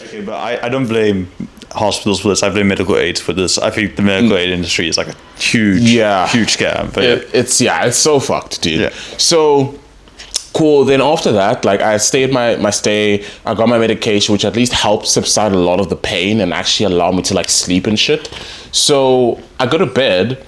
Okay, but I don't blame hospitals for this. I blame medical aids for this. I think the medical aid industry is like a huge scam. But it's so fucked, dude. Yeah. So cool. Then after that, like I stayed my stay. I got my medication, which at least helped subside a lot of the pain and actually allowed me to like sleep and shit. So I go to bed.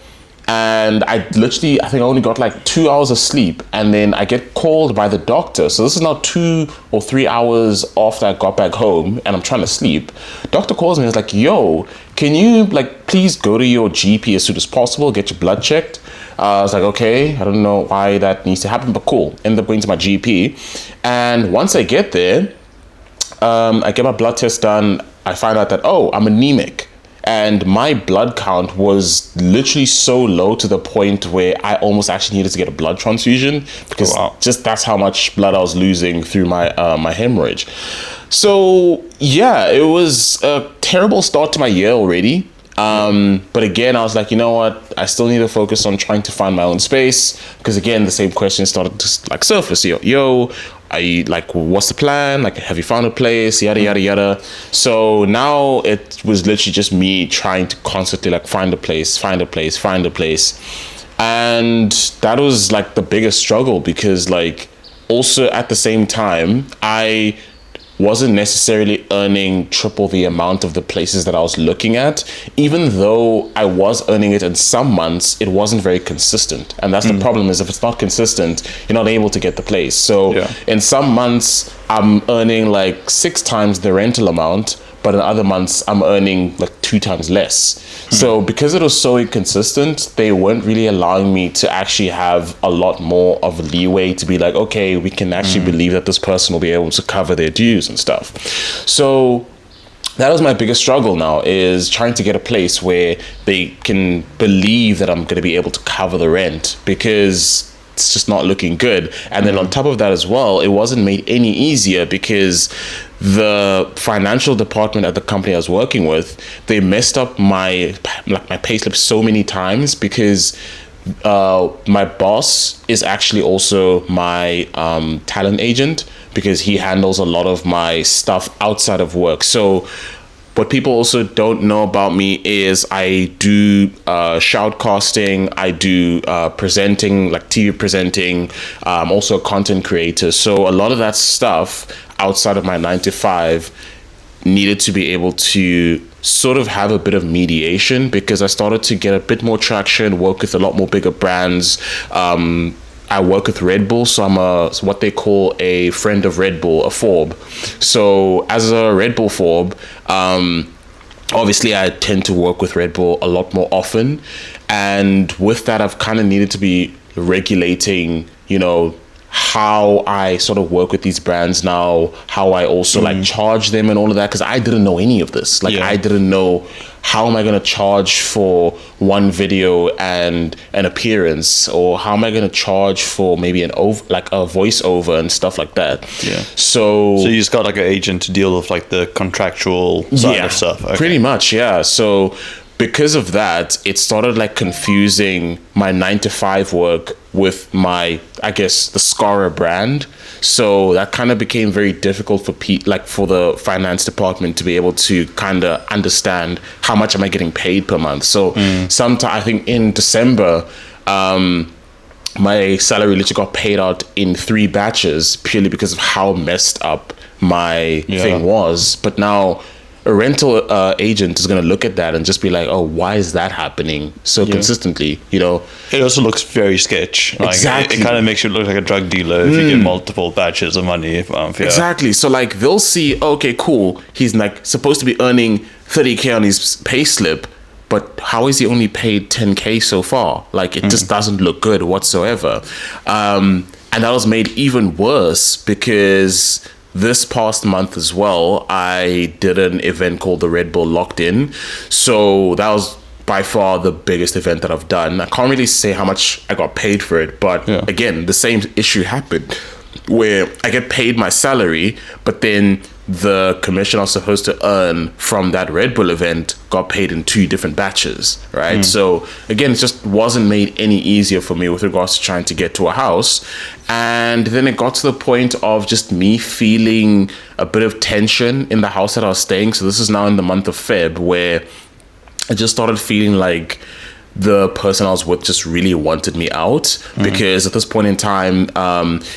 And I think I only got like 2 hours of sleep, and then I get called by the doctor. So this is now 2 or 3 hours after I got back home, and I'm trying to sleep. Doctor calls me and is like, "Yo, can you like please go to your GP as soon as possible, get your blood checked?" I was like, "Okay, I don't know why that needs to happen, but cool." End up going to my GP, and once I get there, I get my blood test done. I find out that I'm anemic. And my blood count was literally so low to the point where I almost actually needed to get a blood transfusion because just that's how much blood I was losing through my my hemorrhage. So yeah, it was a terrible start to my year already. But again, I was like, you know what? I still need to focus on trying to find my own space because again, the same questions started to like surface. Yo, what's the plan? Like, have you found a place? Yada, yada, yada. So now it was literally just me trying to constantly like find a place. And that was like the biggest struggle because like also at the same time, I wasn't necessarily earning triple the amount of the places that I was looking at. Even though I was earning it in some months, it wasn't very consistent. And that's the problem is if it's not consistent, you're not able to get the place. So in some months, I'm earning like 6 times the rental amount, but in other months, I'm earning like 2 times less. So because it was so inconsistent, they weren't really allowing me to actually have a lot more of leeway to be like, okay, we can actually believe that this person will be able to cover their dues and stuff. So that was my biggest struggle now, is trying to get a place where they can believe that I'm going to be able to cover the rent, because it's just not looking good. And then on top of that as well, it wasn't made any easier because the financial department at the company I was working with, they messed up my payslip so many times because my boss is actually also my talent agent, because he handles a lot of my stuff outside of work. So what people also don't know about me is I do shoutcasting, I do presenting, like TV presenting. I'm also a content creator. So a lot of that stuff outside of my 9 to 5 needed to be able to sort of have a bit of mediation, because I started to get a bit more traction, work with a lot more bigger brands. I work with Red Bull, so I'm what they call a friend of Red Bull, a FORB. So as a Red Bull FORB, obviously I tend to work with Red Bull a lot more often. And with that, I've kind of needed to be regulating, how I sort of work with these brands now, how I also like charge them and all of that, because I didn't know any of this. I didn't know how am I going to charge for one video and an appearance, or how am I going to charge for maybe a voiceover and stuff like that. So you just got like an agent to deal with like the contractual side of stuff. Okay. Pretty much, yeah. So because of that, it started like confusing my 9 to 5 work with my, I guess, the Scara brand. So that kind of became very difficult for for the finance department to be able to kind of understand how much am I getting paid per month. So sometime, I think in December, my salary literally got paid out in 3 batches purely because of how messed up my thing was. But now a rental agent is going to look at that and just be like, oh, why is that happening so consistently? It also looks very sketch. Exactly. It kind of makes you look like a drug dealer if you get multiple batches of money. Exactly. So like they'll see, okay, cool, he's like supposed to be earning 30K on his pay slip, but how is he only paid 10K so far? Like it just doesn't look good whatsoever. And that was made even worse because this past month as well, I did an event called the Red Bull Locked In. So that was by far the biggest event that I've done. I can't really say how much I got paid for it, but again, the same issue happened where I get paid my salary, but then the commission I was supposed to earn from that Red Bull event got paid in 2 different batches, right? So again, it just wasn't made any easier for me with regards to trying to get to a house. And then it got to the point of just me feeling a bit of tension in the house that I was staying. So this is now in the month of Feb, where I just started feeling like the person I was with just really wanted me out, because at this point in time,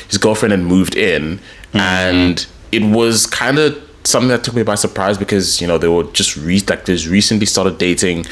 his girlfriend had moved in, and it was kind of something that took me by surprise, because they were just recently started dating,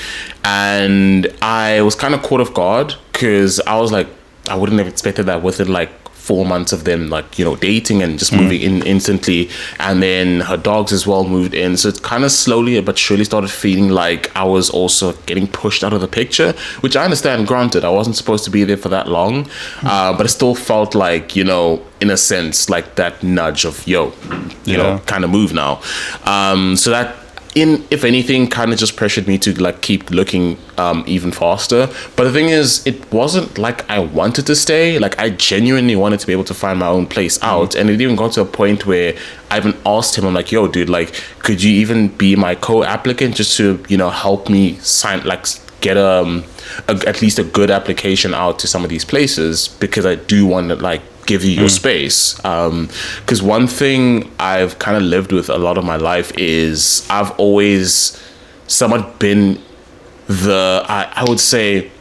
and I was kind of caught off guard, because I was like, I wouldn't have expected that within like 4 months of them dating and just moving in instantly. And then her dogs as well moved in, so it's kind of slowly but surely started feeling like I was also getting pushed out of the picture, which I understand. Granted, I wasn't supposed to be there for that long, but it still felt like, in a sense, like that nudge of kind of move now. So that, if anything, kind of just pressured me to like keep looking even faster. But the thing is, it wasn't like I wanted to stay. Like, I genuinely wanted to be able to find my own place out. And it even got to a point where I even asked him, I'm like, yo, dude, like, could you even be my co-applicant just to help me sign, like, get at least a good application out to some of these places, because I do want to like give you your space. Because one thing I've kind of lived with a lot of my life is I've always somewhat been I would say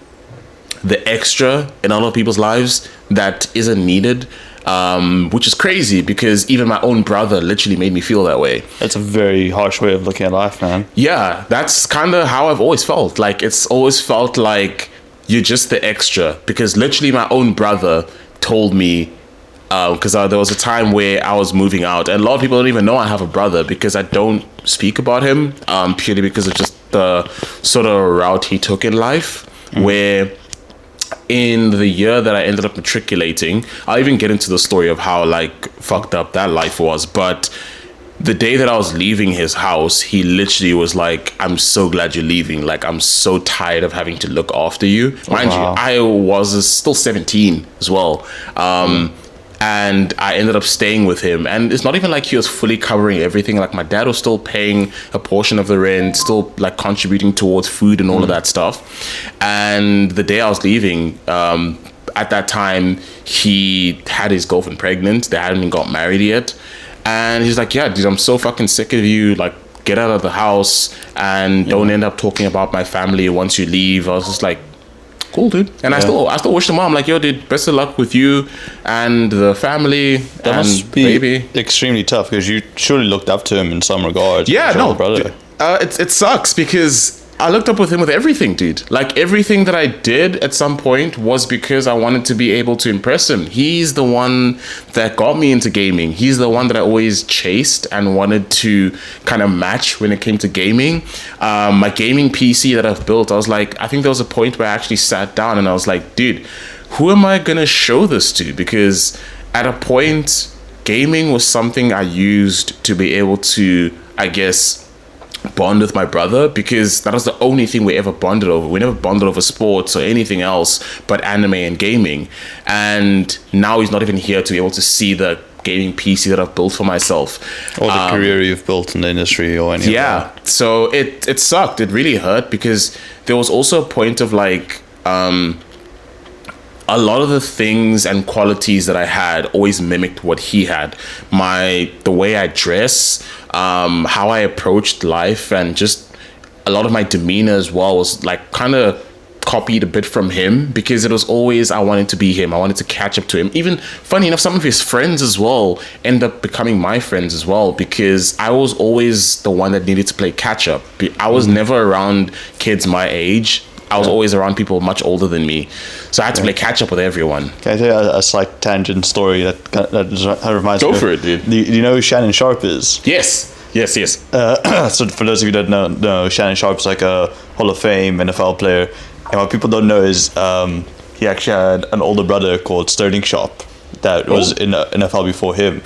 the extra in a lot of people's lives that isn't needed, which is crazy, because even my own brother literally made me feel that way. That's a very harsh way of looking at life, man. Yeah, that's kind of how I've always felt. Like, it's always felt like you're just the extra, because literally my own brother told me, because there was a time where I was moving out, and a lot of people don't even know I have a brother, because I don't speak about him, purely because of just the sort of route he took in life, where in the year that I ended up matriculating, I'll even get into the story of how like fucked up that life was, but the day that I was leaving his house, he literally was like, I'm so glad you're leaving. Like, I'm so tired of having to look after you. Mind you, I was still 17 as well. And I ended up staying with him. And it's not even like he was fully covering everything. Like, my dad was still paying a portion of the rent, still like contributing towards food and all of that stuff. And the day I was leaving, at that time, he had his girlfriend pregnant. They hadn't even got married yet. And he's like, yeah, dude, I'm so fucking sick of you. Like, get out of the house and don't end up talking about my family once you leave. I was just like, cool, dude. And I still wish them well. I'm like, yo, dude, best of luck with you and the family. That must be baby. Extremely tough, because you surely looked up to him in some regards. Yeah, no, brother. It sucks, because I looked up with him with everything, dude. Like, everything that I did at some point was because I wanted to be able to impress him. He's the one that got me into gaming. He's the one that I always chased and wanted to kind of match when it came to gaming. My gaming PC that I've built, I was like, I think there was a point where I actually sat down and I was like, dude, who am I going to show this to? Because at a point, gaming was something I used to be able to, I guess, bond with my brother, because that was the only thing we ever bonded over. We never bonded over sports or anything else but anime and gaming. And now he's not even here to be able to see the gaming PC that I've built for myself, or the career you've built in the industry, or anything. Yeah, so it sucked. It really hurt, because there was also a point of like a lot of the things and qualities that I had always mimicked what he had. The way I dress, how I approached life, and just a lot of my demeanor as well was like kind of copied a bit from him, because it was always, I wanted to be him. I wanted to catch up to him. Even funny enough, some of his friends as well end up becoming my friends as well, because I was always the one that needed to play catch up. I was never around kids my age. I was always around people much older than me, so I had to play catch up with everyone. Can I tell you a slight tangent story that reminds me? Go for it, dude. Do you know who Shannon Sharp is? Yes. So for those of you that don't know, Shannon Sharp's like a Hall of Fame NFL player, and what people don't know is he actually had an older brother called Sterling Sharp that was in the NFL before him,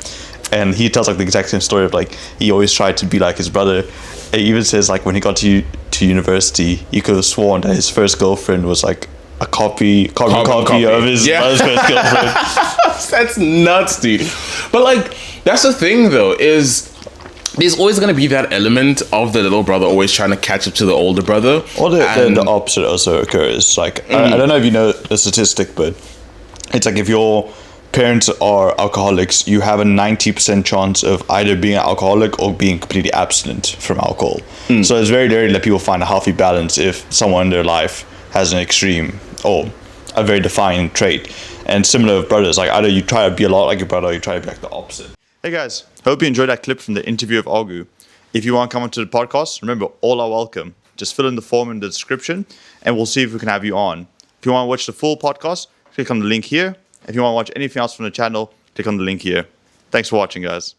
and he tells like the exact same story of like he always tried to be like his brother. He even says like when he got to university, he could have sworn that his first girlfriend was like a copy of his brother's first girlfriend. That's nuts, dude. But like, that's the thing though, is there's always going to be that element of the little brother always trying to catch up to the older brother. Or the opposite also occurs. Like, I don't know if you know the statistic, but it's like if your parents are alcoholics, you have a 90% chance of either being an alcoholic or being completely abstinent from alcohol. So it's very rare that people find a healthy balance if someone in their life has an extreme or a very defining trait. And similar with brothers, like either you try to be a lot like your brother or you try to be like the opposite. Hey guys, hope you enjoyed that clip from the interview of Augu. If you want to come onto the podcast, remember, all are welcome. Just fill in the form in the description and we'll see if we can have you on. If you want to watch the full podcast, click on the link here. If you want to watch anything else from the channel, click on the link here. Thanks for watching, guys.